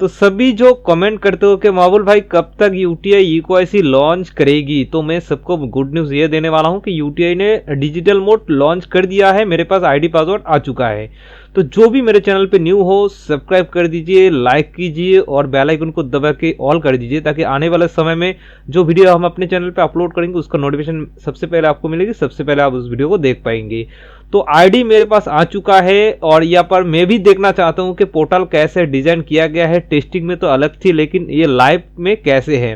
तो सभी जो कमेंट करते हो कि माबुल भाई कब तक यूटीआई eKYC लॉन्च करेगी, तो मैं सबको गुड न्यूज़ ये देने वाला हूं कि यूटीआई ने डिजिटल मोड लॉन्च कर दिया है। मेरे पास आईडी पासवर्ड आ चुका है। तो जो भी मेरे चैनल पे न्यू हो सब्सक्राइब कर दीजिए, लाइक कीजिए और बेल आइकन को दबा के ऑल कर दीजिए, ताकि आने वाले समय में जो वीडियो हम अपने चैनल पे अपलोड करेंगे उसका नोटिफिकेशन सबसे पहले आपको मिलेगी, सबसे पहले आप उस वीडियो को देख पाएंगे। तो आईडी मेरे पास आ चुका है और यहाँ पर मैं भी देखना चाहता हूँ कि पोर्टल कैसे डिजाइन किया गया है। टेस्टिंग में तो अलग थी, लेकिन ये लाइव में कैसे है।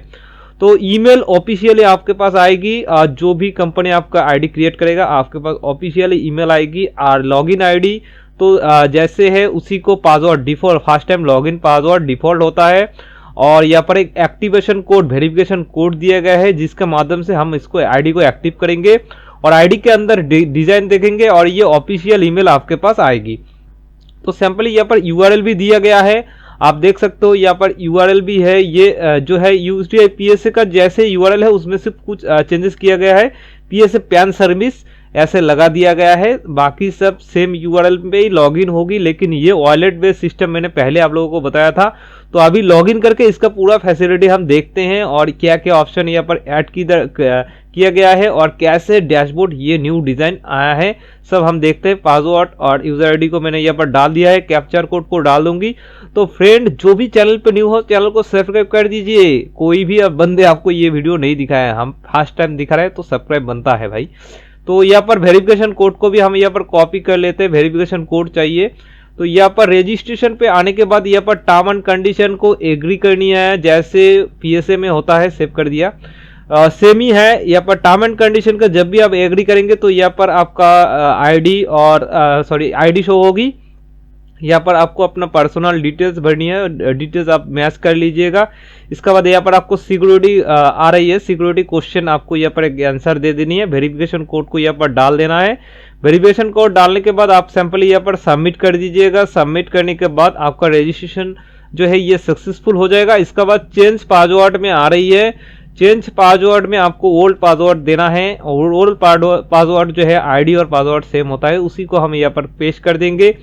तो ईमेल ऑफिशियली आपके पास आएगी। जो भी कंपनी आपका आईडी क्रिएट करेगा आपके पास ऑफिशियली ईमेल आएगी। और लॉगिन आईडी तो जैसे है उसी को password default, first time login password default होता है। और यहाँ पर एक एक्टिवेशन कोड, वेरिफिकेशन कोड दिया गया है, जिसके माध्यम से हम इसको आईडी को एक्टिव करेंगे और आईडी के अंदर डिजाइन देखेंगे और ये ऑफिशियल ईमेल आपके पास आएगी। तो सिंपली यहाँ पर यूआरएल भी दिया गया है, आप देख सकते हो यहाँ पर यूआरएल भी है। ये जो है यूटीआई पीएसए का जैसे यूआरएल है उसमें सिर्फ कुछ चेंजेस किया गया है। पीएसए पैन सर्विस ऐसे लगा दिया गया है, बाकी सब सेम यूआरएल पे ही लॉगिन होगी। लेकिन ये वॉलेट बेस्ड सिस्टम मैंने पहले आप लोगों को बताया था। तो अभी लॉगिन करके इसका पूरा फैसिलिटी हम देखते हैं और क्या क्या ऑप्शन यहाँ पर ऐड किया गया है और कैसे डैशबोर्ड ये न्यू डिजाइन आया है सब हम देखते हैं। पासवर्ड और यूजर आईडी को मैंने यहाँ पर डाल दिया है, कैप्चर कोड को डाल दूंगी। तो फ्रेंड जो भी चैनल पे न्यू हो चैनल को सब्सक्राइब कर दीजिए। कोई भी अब बंदे आपको ये वीडियो नहीं दिखाया है, हम फर्स्ट टाइम दिखा रहे हैं, तो सब्सक्राइब बनता है भाई। तो यहाँ पर वेरिफिकेशन कोड को भी हम यहाँ पर कॉपी कर लेते हैं, वेरिफिकेशन कोड चाहिए। तो यहाँ पर रजिस्ट्रेशन पे आने के बाद यहाँ पर टर्म एंड कंडीशन को एग्री करनी है, जैसे पीएसए में होता है, सेव कर दिया। सेम ही है यहाँ पर टर्म एंड कंडीशन का। जब भी आप एग्री करेंगे तो यहाँ पर आपका आईडी और आईडी शो होगी। यहाँ पर आपको अपना पर्सनल डिटेल्स भरनी है, डिटेल्स आप मैच कर लीजिएगा। इसके बाद यहाँ पर आपको सिक्योरिटी आ रही है, सिक्योरिटी क्वेश्चन आपको यहाँ पर एक आंसर दे देनी है। वेरिफिकेशन कोड को यहाँ पर डाल देना है। वेरिफिकेशन कोड डालने के बाद आप सिंपली यहाँ पर सबमिट कर दीजिएगा। सबमिट करने के बाद आपका रजिस्ट्रेशन जो है ये सक्सेसफुल हो जाएगा। इसके बाद चेंज पासवर्ड में आ रही है, चेंज पासवर्ड में आपको ओल्ड पासवर्ड देना है। और ओल्ड पासवर्ड जो है आईडी और पासवर्ड सेम होता है, उसी को हम यहाँ पर पेस्ट कर देंगे।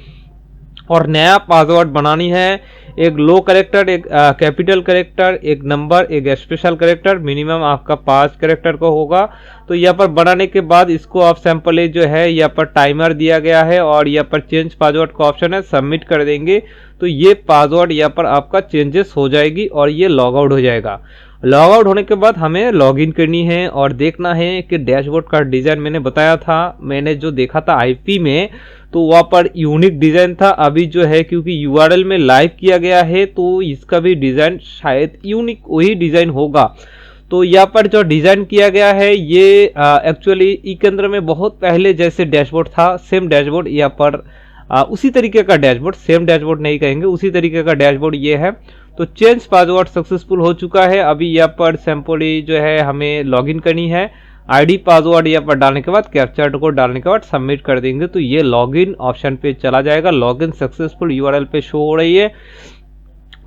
और नया पासवर्ड बनानी है, एक लो कैरेक्टर, एक कैपिटल कैरेक्टर, एक नंबर, एक स्पेशल कैरेक्टर, मिनिमम आपका 5 कैरेक्टर का होगा। तो यहाँ पर बनाने के बाद इसको आप सिंपली जो है यहाँ पर टाइमर दिया गया है और यहाँ पर चेंज पासवर्ड का ऑप्शन है, सबमिट कर देंगे। तो ये पासवर्ड यहाँ पर आपका चेंजेस हो जाएगी और ये लॉग आउट हो जाएगा। लॉग आउट होने के बाद हमें लॉगिन करनी है और देखना है कि डैशबोर्ड का डिजाइन मैंने बताया था, मैंने जो देखा था आईपी में, तो वहाँ पर यूनिक डिजाइन था। अभी जो है क्योंकि यूआरएल में लाइव किया गया है तो इसका भी डिजाइन शायद यूनिक वही डिजाइन होगा। तो यहाँ पर जो डिजाइन किया गया है ये एक्चुअली ई केंद्र में बहुत पहले जैसे डैशबोर्ड था, सेम डैशबोर्ड यहाँ पर उसी तरीके का डैशबोर्ड, सेम डैशबोर्ड नहीं कहेंगे, उसी तरीके का डैशबोर्ड ये है। तो चेंज पासवर्ड सक्सेसफुल हो चुका है। अभी यहाँ पर सिंपली जो है हमें लॉगिन करनी है। आईडी पासवर्ड यहाँ पर डालने के बाद कैप्चर कोड डालने के बाद सबमिट कर देंगे तो ये लॉगिन ऑप्शन पे चला जाएगा। लॉगिन सक्सेसफुल यूआरएल पे शो हो रही है।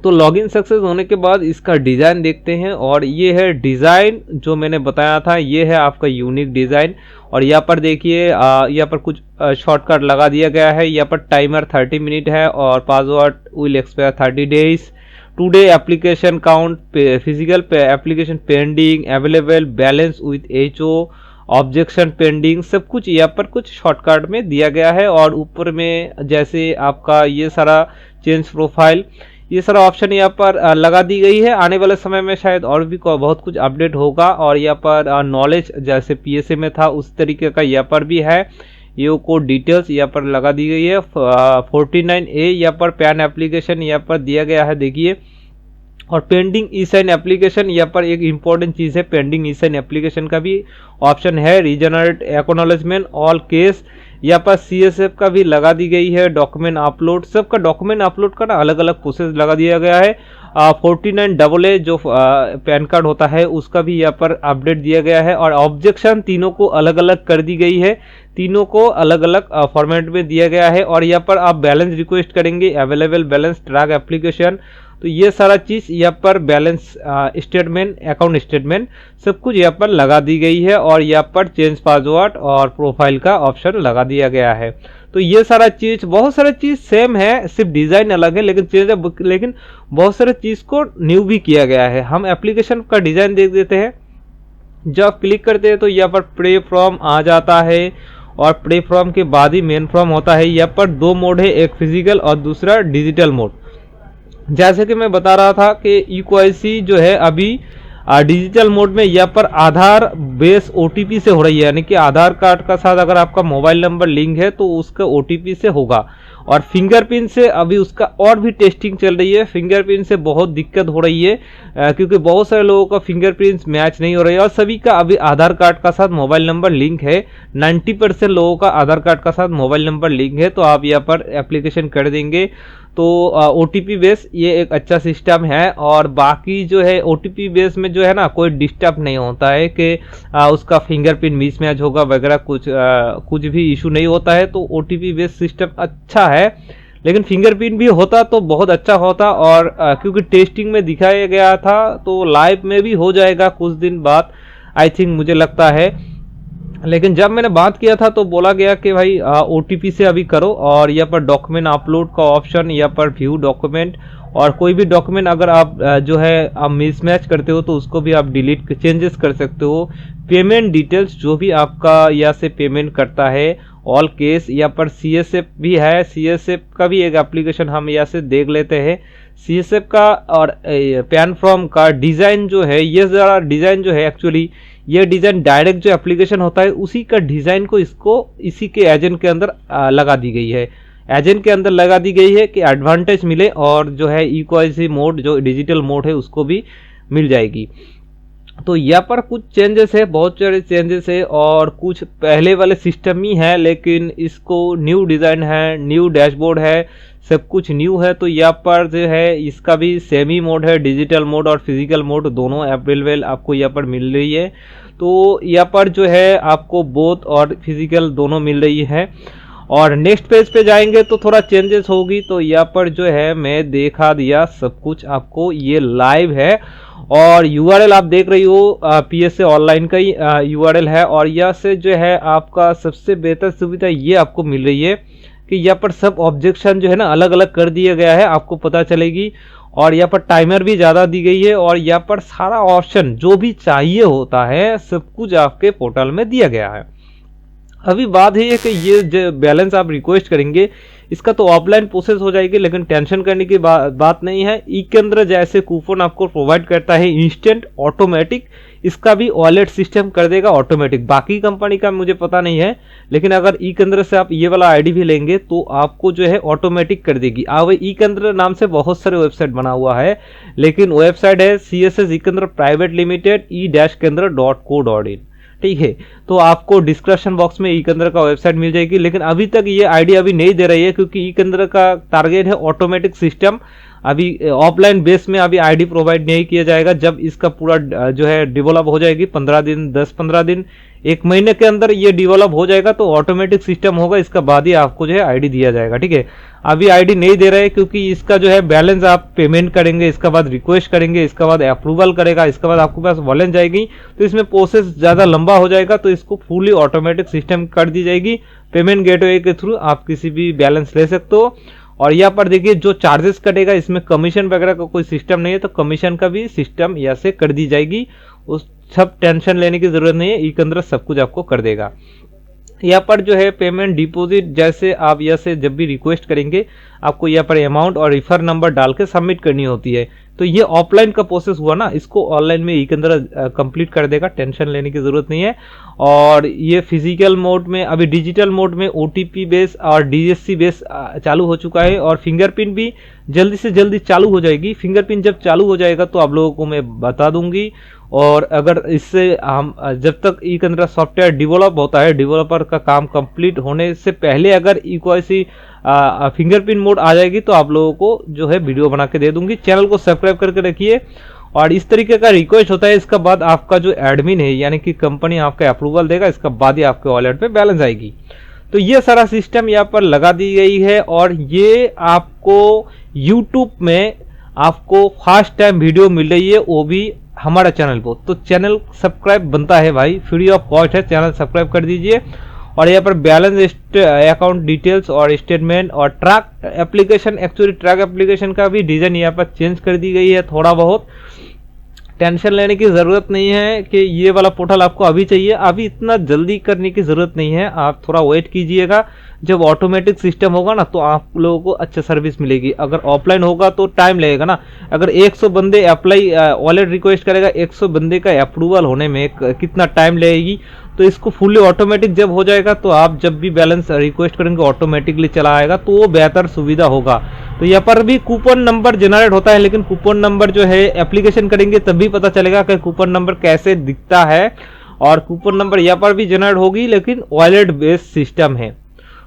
तो लॉगिन सक्सेस होने के बाद इसका डिज़ाइन देखते हैं और ये है डिज़ाइन जो मैंने बताया था, ये है आपका यूनिक डिज़ाइन। और यहाँ पर देखिए यहाँ पर कुछ शॉर्टकट लगा दिया गया है। यहाँ पर टाइमर 30 मिनट है और password will expire 30 days. Today application count, physical application pending, available, balance with HO, objection pending, सब कुछ यहाँ पर कुछ शॉर्टकट में दिया गया है। और ऊपर में जैसे आपका ये सारा चेंज प्रोफाइल, ये सारा ऑप्शन यहाँ पर लगा दी गई है। आने वाले समय में शायद और भी बहुत कुछ अपडेट होगा। और यहाँ पर नॉलेज जैसे पीएसए में था उस तरीके का यहाँ पर भी है। ये कोड डिटेल्स यहाँ पर लगा दी गई है। 49A यहाँ पर पैन एप्लीकेशन यहाँ पर दिया गया है, देखिए। और पेंडिंग ई साइन एप्लीकेशन यहाँ पर एक इंपॉर्टेंट चीज़ है, पेंडिंग ई साइन एप्लीकेशन का भी ऑप्शन है। रीजनरेट एक्नॉलेजमेंट ऑल केस, यहाँ पर CSF का भी लगा दी गई है। डॉक्यूमेंट अपलोड, सबका डॉक्यूमेंट अपलोड का ना अलग अलग प्रोसेस लगा दिया गया है। 49AA जो पैन कार्ड होता है उसका भी यहाँ पर अपडेट दिया गया है। और ऑब्जेक्शन तीनों को अलग अलग कर दी गई है, तीनों को अलग अलग फॉर्मेट में दिया गया है। और यहाँ पर आप बैलेंस रिक्वेस्ट करेंगे, अवेलेबल बैलेंस, ट्रैक एप्लीकेशन, तो ये सारा चीज़ यहाँ पर बैलेंस स्टेटमेंट, अकाउंट स्टेटमेंट सब कुछ यहाँ पर लगा दी गई है और यहाँ पर चेंज पासवर्ड और प्रोफाइल का ऑप्शन लगा दिया गया है। तो ये सारा चीज़, बहुत सारा चीज़ सेम है, सिर्फ डिज़ाइन अलग है लेकिन चेंज है, लेकिन बहुत सारे चीज़ को न्यू भी किया गया है। हम एप्लीकेशन का डिज़ाइन देख देते हैं। जब आप क्लिक करते हैं तो यहाँ पर प्रे फ्रॉम आ जाता है और प्रे फ्रॉम के बाद ही मेन फ्रॉम होता है। यहाँ पर दो मोड है, एक फिजिकल और दूसरा डिजिटल मोड। जैसे कि मैं बता रहा था कि EKYC जो है अभी डिजिटल मोड में यहाँ पर आधार बेस OTP से हो रही है, यानी कि आधार कार्ड का साथ अगर आपका मोबाइल नंबर लिंक है तो उसका OTP से होगा। और फिंगरप्रिंट से अभी उसका और भी टेस्टिंग चल रही है। फिंगरप्रिंट से बहुत दिक्कत हो रही है क्योंकि बहुत सारे लोगों का फिंगरप्रिंट्स मैच नहीं हो रही है और सभी का अभी आधार कार्ड का साथ मोबाइल नंबर लिंक है। 90% लोगों का आधार कार्ड का साथ मोबाइल नंबर लिंक है। तो आप यहाँ पर एप्लीकेशन कर देंगे तो OTP बेस ये एक अच्छा सिस्टम है। और बाकी जो है OTP बेस में जो है ना, कोई डिस्टर्ब नहीं होता है कि उसका फिंगरप्रिंट मिसमैच होगा वगैरह, कुछ भी इशू नहीं होता है। तो OTP बेस सिस्टम अच्छा है, लेकिन फिंगरप्रिंट भी होता तो बहुत अच्छा होता। और क्योंकि टेस्टिंग में दिखाया गया था तो लाइव में भी हो जाएगा कुछ दिन बाद, आई थिंक, मुझे लगता है। लेकिन जब मैंने बात किया था तो बोला गया कि भाई OTP से अभी करो। और यहाँ पर डॉक्यूमेंट अपलोड का ऑप्शन, यहाँ पर व्यू डॉक्यूमेंट, और कोई भी डॉक्यूमेंट अगर आप जो है आप मिसमैच करते हो तो उसको भी आप डिलीट चेंजेस कर सकते हो। पेमेंट डिटेल्स, जो भी आपका यहाँ से पेमेंट करता है, ऑल केस। यहाँ पर CSF भी है, CSF का भी एक एप्लीकेशन हम यहाँ से देख लेते हैं। CSF का और पैन फॉर्म का डिज़ाइन जो है, ये ज़रा डिज़ाइन जो है एक्चुअली ये डिज़ाइन डायरेक्ट जो एप्लीकेशन होता है उसी का डिज़ाइन को इसी के एजेंट के अंदर लगा दी गई है। एजेंट के अंदर लगा दी गई है कि एडवांटेज मिले और जो है EKYC मोड जो डिजिटल मोड है उसको भी मिल जाएगी। तो यहाँ पर कुछ चेंजेस है, बहुत सारे चेंजेस है और कुछ पहले वाले सिस्टम ही है, लेकिन इसको न्यू डिज़ाइन है, न्यू डैशबोर्ड है, सब कुछ न्यू है। तो यहाँ पर जो है इसका भी सेमी मोड है, डिजिटल मोड और फिजिकल मोड दोनों अवेलेबल आपको यहाँ पर मिल रही है। तो यहाँ पर जो है आपको बोथ और फिजिकल दोनों मिल रही है। और नेक्स्ट पेज पे जाएंगे तो थोड़ा चेंजेस होगी। तो यहाँ पर जो है मैं दिखा दिया सब कुछ आपको, ये लाइव है। और URL आप देख रही हो PSA ऑनलाइन का ही URL है। और यहाँ से जो है आपका सबसे बेहतर सुविधा ये आपको मिल रही है कि यहाँ पर सब ऑब्जेक्शन जो है ना अलग अलग कर दिया गया है, आपको पता चलेगी। और यहाँ पर टाइमर भी ज़्यादा दी गई है और यहाँ पर सारा ऑप्शन जो भी चाहिए होता है सब कुछ आपके पोर्टल में दिया गया है। अभी बात है कि ये जो बैलेंस आप रिक्वेस्ट करेंगे इसका तो ऑफलाइन प्रोसेस हो जाएगी, लेकिन टेंशन करने की बात नहीं है। ई-केंद्र जैसे कूपन आपको प्रोवाइड करता है इंस्टेंट ऑटोमेटिक, इसका भी वॉलेट सिस्टम कर देगा ऑटोमेटिक। बाकी कंपनी का मुझे पता नहीं है, लेकिन अगर ई-केंद्र से आप ये वाला आईडी भी लेंगे तो आपको जो है ऑटोमेटिक कर देगी। अब ई-केंद्र नाम से बहुत सारे वेबसाइट बना हुआ है, लेकिन वेबसाइट है CSS ई-केंद्र प्राइवेट लिमिटेड e-केंद्र.co.in, ठीक है। तो आपको डिस्क्रिप्शन बॉक्स में ई-केंद्र का वेबसाइट मिल जाएगी, लेकिन अभी तक ये आईडी अभी नहीं दे रही है क्योंकि ई-केंद्र का टारगेट है ऑटोमेटिक सिस्टम। अभी ऑफलाइन बेस में अभी आईडी प्रोवाइड नहीं किया जाएगा। जब इसका पूरा जो है डेवलप हो जाएगी 15 दिन, 10-15 दिन, 1 महीने के अंदर ये डेवलप हो जाएगा तो ऑटोमेटिक सिस्टम होगा, इसका बाद ही आपको जो है आईडी दिया जाएगा, ठीक है। अभी आईडी नहीं दे रहे क्योंकि इसका जो है बैलेंस आप पेमेंट करेंगे, इसके बाद रिक्वेस्ट करेंगे, इसके बाद अप्रूवल करेगा, इसके बाद आपके पास वॉलेट जाएगी, तो इसमें प्रोसेस ज़्यादा लंबा हो जाएगा। तो इसको फुली ऑटोमेटिक सिस्टम कर दी जाएगी। पेमेंट गेटवे के थ्रू आप किसी भी बैलेंस ले सकते हो। और यहाँ पर देखिए जो चार्जेस कटेगा, इसमें कमीशन वगैरह का कोई सिस्टम नहीं है, तो कमीशन का भी सिस्टम यहाँ से कर दी जाएगी। उस सब टेंशन लेने की जरूरत नहीं है, ई-केंद्र सब कुछ आपको कर देगा। यहाँ पर जो है पेमेंट डिपॉजिट, जैसे आप यहाँ से जब भी रिक्वेस्ट करेंगे आपको यहाँ पर अमाउंट और रिफर नंबर डाल के सबमिट करनी होती है। तो ये ऑफलाइन का प्रोसेस हुआ ना, इसको ऑनलाइन में ई-केंद्र कंप्लीट कर देगा, टेंशन लेने की जरूरत नहीं है। और ये फिजिकल मोड में, अभी डिजिटल मोड में OTP बेस और DSC बेस चालू हो चुका है और फिंगरप्रिंट भी जल्दी से जल्दी चालू हो जाएगी। फिंगरप्रिंट जब चालू हो जाएगा तो आप लोगों को मैं बता दूंगी। और अगर इससे हम जब तक ई-केंद्र सॉफ्टवेयर डेवलप होता है, डेवलपर का काम कंप्लीट होने से पहले अगर ई-KYC फिंगरप्रिंट मोड आ जाएगी तो आप लोगों को जो है वीडियो बना के दे दूंगी। चैनल को सब्सक्राइब करके रखिए। और इस तरीके का रिक्वेस्ट होता है, इसका बाद आपका जो एडमिन है यानी कि कंपनी आपका अप्रूवल देगा, इसका बाद ही आपके वॉलेट पे बैलेंस आएगी। तो ये सारा सिस्टम यहाँ पर लगा दी गई है। और ये आपको यूट्यूब में आपको फर्स्ट टाइम वीडियो मिल रही है, वो भी हमारा चैनल पर, तो चैनल सब्सक्राइब बनता है भाई, फ्री ऑफ कॉस्ट है, चैनल सब्सक्राइब कर दीजिए। और यहाँ पर बैलेंस अकाउंट डिटेल्स और स्टेटमेंट और track application, actually track application का भी डिज़ाइन यहाँ पर चेंज कर दी गई है। थोड़ा बहुत टेंशन लेने की ज़रूरत नहीं है कि ये वाला पोर्टल आपको अभी चाहिए, अभी इतना जल्दी करने की ज़रूरत नहीं है, आप थोड़ा वेट कीजिएगा। जब ऑटोमेटिक सिस्टम होगा ना तो आप लोगों को अच्छा सर्विस मिलेगी। अगर ऑफलाइन होगा तो टाइम लगेगा ना, अगर 100 बंदे अप्लाई वॉलेट रिक्वेस्ट करेगा, 100 बंदे का अप्रूवल होने में कितना टाइम लगेगी। तो इसको फुल्ली ऑटोमेटिक जब हो जाएगा तो आप जब भी बैलेंस रिक्वेस्ट करेंगे ऑटोमेटिकली चला आएगा, तो वो बेहतर सुविधा होगा। तो यहाँ पर भी कूपन नंबर जनरेट होता है, लेकिन कूपन नंबर जो है एप्लीकेशन करेंगे तभी पता चलेगा कि कूपन नंबर कैसे दिखता है। और कूपन नंबर यहाँ पर भी जनरेट होगी, लेकिन वॉलेट बेस्ड सिस्टम है।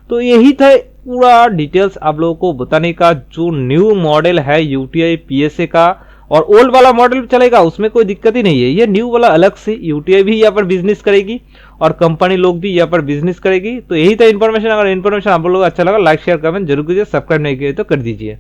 तो यही था पूरा डिटेल्स आप लोगों को बताने का। जो न्यू मॉडल है यूटीआई पीएसए का, और ओल्ड वाला मॉडल चलेगा, उसमें कोई दिक्कत ही नहीं है। ये न्यू वाला अलग से यूटीआई भी यहाँ पर बिजनेस करेगी और कंपनी लोग भी यहाँ पर बिजनेस करेगी। तो यही था इन्फॉर्मेशन। अगर इन्फॉर्मेशन आप लोगों को अच्छा लगा, लाइक शेयर कमेंट जरूर कीजिए, सब्सक्राइब नहीं किए तो कर दीजिए।